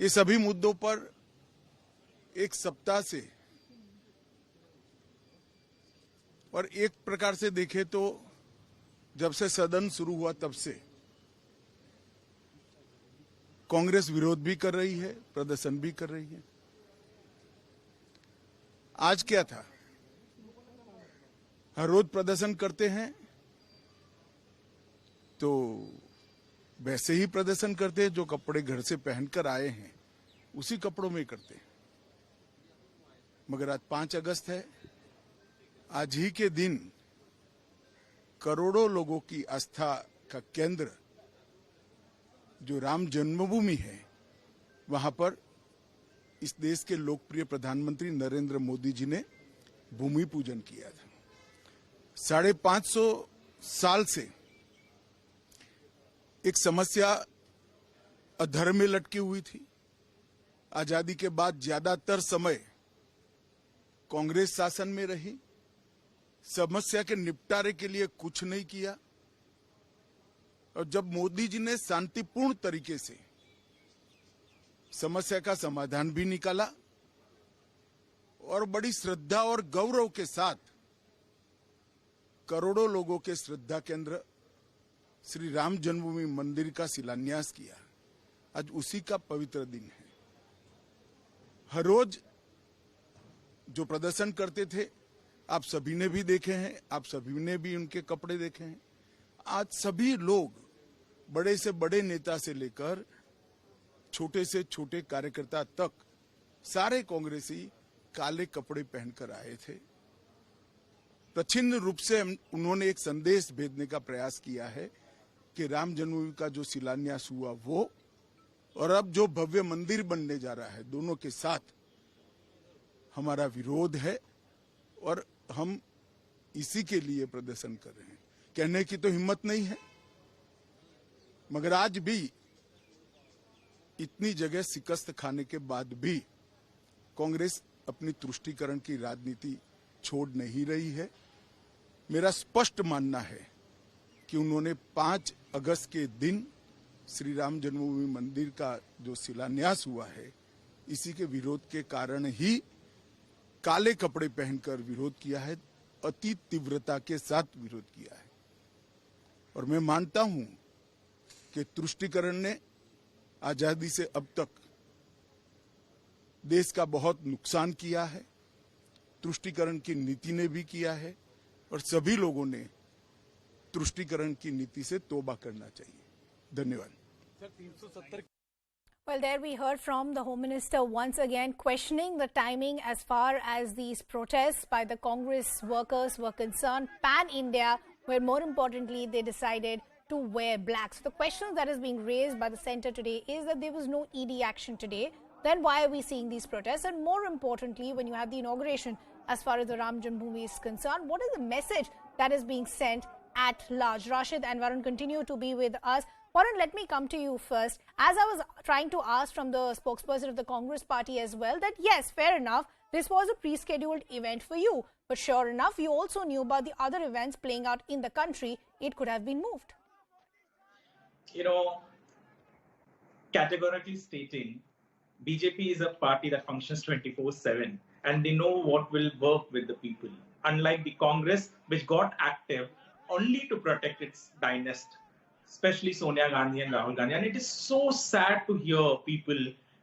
ये सभी मुद्दों पर एक सप्ताह से और एक प्रकार से देखें तो जब से सदन शुरू हुआ तब से कांग्रेस विरोध भी कर रही है, प्रदर्शन भी कर रही है। आज क्या था? हर रोज प्रदर्शन करते हैं तो वैसे ही प्रदर्शन करते हैं, जो कपड़े घर से पहनकर आए हैं उसी कपड़ों में करते हैं। मगर आज 5 अगस्त है। आज ही के दिन करोड़ों लोगों की आस्था का केंद्र जो राम जन्मभूमि है, वहां पर इस देश के लोकप्रिय प्रधानमंत्री नरेंद्र मोदी जी ने भूमि पूजन किया था। 550 साल से एक समस्या अधर में लटकी हुई थी। आजादी के बाद ज्यादातर समय कांग्रेस शासन में रही, समस्या के निपटारे के लिए कुछ नहीं किया। और जब मोदी जी ने शांतिपूर्ण तरीके से समस्या का समाधान भी निकाला और बड़ी श्रद्धा और गौरव के साथ करोड़ों लोगों के श्रद्धा केंद्र श्री राम जन्मभूमि मंदिर का शिलान्यास किया, आज उसी का पवित्र दिन है। हर रोज जो प्रदर्शन करते थे आप सभी ने भी देखे हैं, आप सभी ने भी उनके कपड़े देखे हैं। आज सभी लोग, बड़े से बड़े नेता से लेकर छोटे से छोटे कार्यकर्ता तक, सारे कांग्रेसी काले कपड़े पहनकर आए थे। प्रच्छन्न रूप से उन्होंने एक संदेश भेजने का प्रयास किया है कि राम जन्मभूमि का जो शिलान्यास हुआ वो, और अब जो भव्य मंदिर बनने जा रहा है, दोनों के साथ हमारा विरोध है और हम इसी के लिए प्रदर्शन कर रहे हैं। कहने की तो हिम्मत नहीं है, मगर आज भी इतनी जगह शिकस्त खाने के बाद भी कांग्रेस अपनी तुष्टीकरण की राजनीति छोड़ नहीं रही है। मेरा स्पष्ट मानना है कि उन्होंने 5 अगस्त के दिन श्री राम जन्मभूमि मंदिर का जो शिलान्यास हुआ है, इसी के विरोध के कारण ही काले कपड़े पहनकर विरोध किया है, अति तीव्रता के साथ विरोध किया है। और मैं मानता हूं कि तुष्टीकरण ने आजादी से अब तक देश का बहुत नुकसान किया है, तुष्टीकरण की नीति ने भी किया है, और सभी लोगों ने तुष्टीकरण की नीति से तौबा करना चाहिए। धन्यवाद। Well, there we heard from the Home Minister once again questioning the timing as far as these protests by the Congress workers were concerned, pan-India, where more importantly they decided to wear black. So the question that is being raised by the centre today is that there was no ED action today. Then why are we seeing these protests? And more importantly, when you have the inauguration as far as the Ram Janmabhoomi is concerned, what is the message that is being sent at large? Rasheed and Varun continue to be with us. Varun, let me come to you first. As I was trying to ask from the spokesperson of the Congress party as well, that yes, fair enough, this was a pre-scheduled event for you. But sure enough, you also knew about the other events playing out in the country. It could have been moved. You know, categorically stating, BJP is a party that functions 24/7 and they know what will work with the people. Unlike the Congress, which got active only to protect its dynasty, especially Sonia Gandhi and Rahul Gandhi. And it is so sad to hear people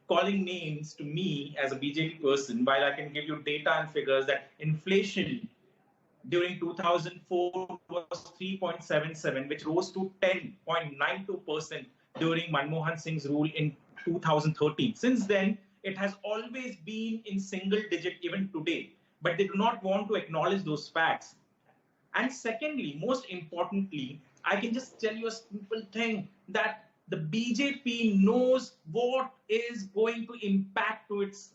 calling names to me as a BJP person, while I can give you data and figures that inflation during 2004 was 3.77, which rose to 10.92% during Manmohan Singh's rule in 2013. Since then, it has always been in single digit even today, but they do not want to acknowledge those facts. And secondly, most importantly, I can just tell you a simple thing, that the BJP knows what is going to impact to its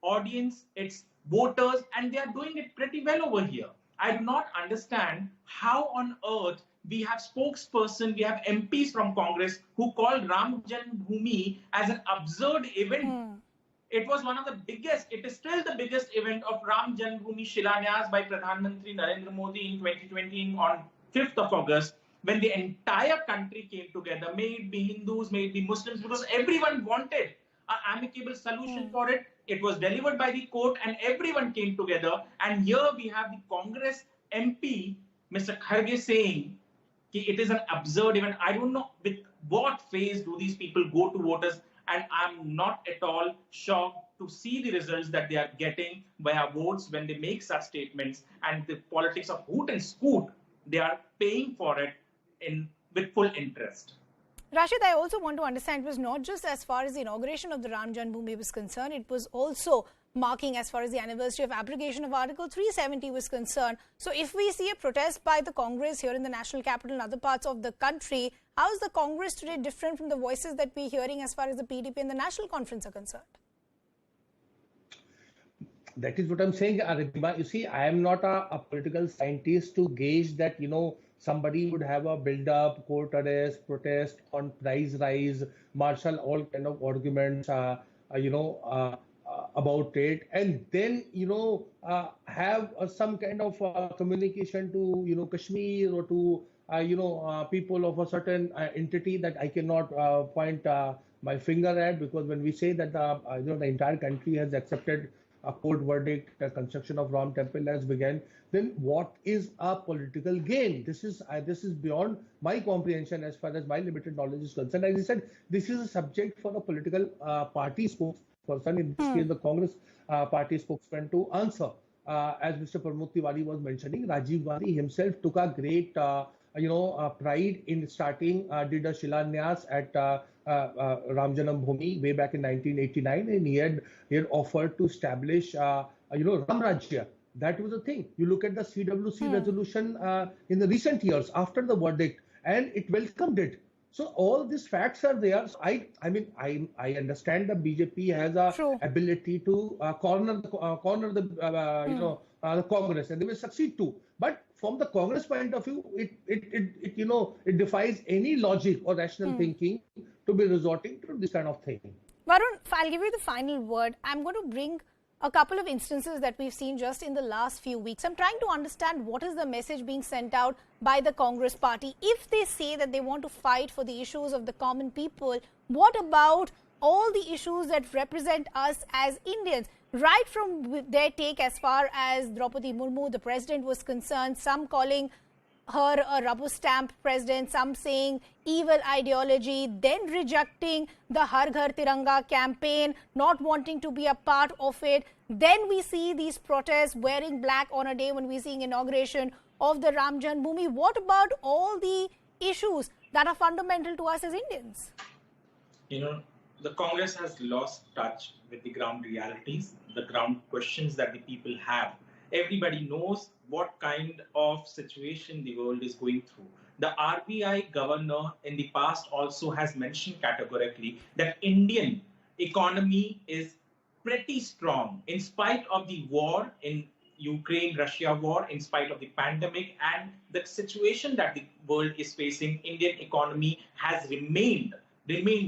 audience, its voters, and they are doing it pretty well over here. I do not understand how on earth we have spokesperson, we have MPs from Congress who call Ram Janmabhoomi as an absurd event. It was one of the biggest, it is still the biggest event of Ram Janmabhoomi Shilanyas by Pradhan Mantri Narendra Modi in 2020 on 5th of August, when the entire country came together, may it be Hindus, may it be Muslims, because everyone wanted an amicable solution for it. It was delivered by the court and everyone came together. And here we have the Congress MP, Mr. Kharge, saying it is an absurd event. I don't know with what phase do these people go to voters, and I'm not at all shocked to see the results that they are getting via votes when they make such statements. And the politics of hoot and scoot, they are paying for it with full interest. Rasheed, I also want to understand, it was not just as far as the inauguration of the Ram Janmabhoomi was concerned, it was also marking as far as the anniversary of abrogation of Article 370 was concerned. So if we see a protest by the Congress here in the national capital and other parts of the country, how is the Congress today different from the voices that we're hearing as far as the PDP and the National Conference are concerned? That is what I'm saying, Aridhima. You see, I am not a political scientist to gauge that, somebody would have a build-up, court arrest, protest on price rise, marshal all kind of arguments, about it, and then, have some kind of communication to, Kashmir or to, people of a certain entity that I cannot point my finger at, because when we say that, the entire country has accepted a court verdict, the construction of Ram Temple has begun, then what is a political gain? This is beyond my comprehension as far as my limited knowledge is concerned. As I said, this is a subject for a political party spokesperson, in this case the Congress party spokesman, to answer. As Mr. Pramod Tiwari was mentioning, Rajiv Gandhi himself took a great pride in starting, did a Shilanyas at Ram Janmabhoomi way back in 1989, and he had offered to establish, Ram Rajya. That was the thing. You look at the CWC resolution in the recent years after the verdict, and it welcomed it. So all these facts are there. So I understand the BJP has a ability to corner the Congress, and they will succeed too. But from the Congress point of view, it defies any logic or rational thinking to be resorting to this kind of thing. Varun, I'll give you the final word. I'm going to bring a couple of instances that we've seen just in the last few weeks. I'm trying to understand what is the message being sent out by the Congress party. If they say that they want to fight for the issues of the common people, what about all the issues that represent us as Indians? Right from their take as far as Draupadi Murmu, the president, was concerned, some calling her a rubber stamp president, some saying evil ideology, then rejecting the Har Ghar Tiranga campaign, not wanting to be a part of it. Then we see these protests wearing black on a day when we're seeing inauguration of the Ram Janmabhoomi. What about all the issues that are fundamental to us as Indians? The Congress has lost touch with the ground realities, the ground questions that the people have. Everybody knows what kind of situation the world is going through. The RBI governor in the past also has mentioned categorically that Indian economy is pretty strong in spite of the war in Ukraine-Russia war, in spite of the pandemic and the situation that the world is facing. Indian economy has remained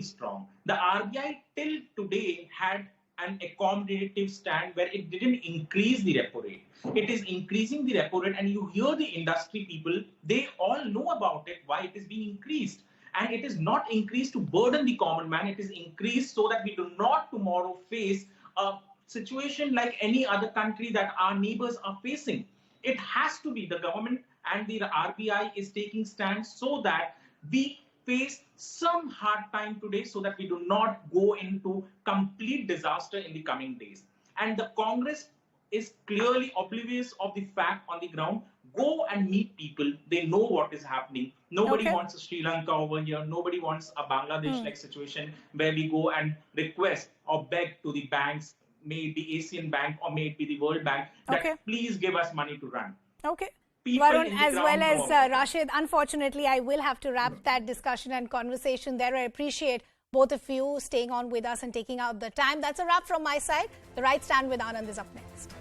strong. The RBI till today had an accommodative stand where it didn't increase the repo rate. It is increasing the repo rate, and you hear the industry people, they all know about it, why it is being increased. And it is not increased to burden the common man, it is increased so that we do not tomorrow face a situation like any other country that our neighbors are facing. It has to be the government and the RBI is taking stand so that we face some hard time today so that we do not go into complete disaster in the coming days. And the Congress is clearly oblivious of the fact on the ground. Go and meet people. They know what is happening. Nobody wants a Sri Lanka over here. Nobody wants a Bangladesh-like situation where we go and request or beg to the banks, may it be Asian Bank or may it be the World Bank, that please give us money to run. Varun, as well as Rasheed, unfortunately, I will have to wrap that discussion and conversation there. I appreciate both of you staying on with us and taking out the time. That's a wrap from my side. The Right Stand with Anand is up next.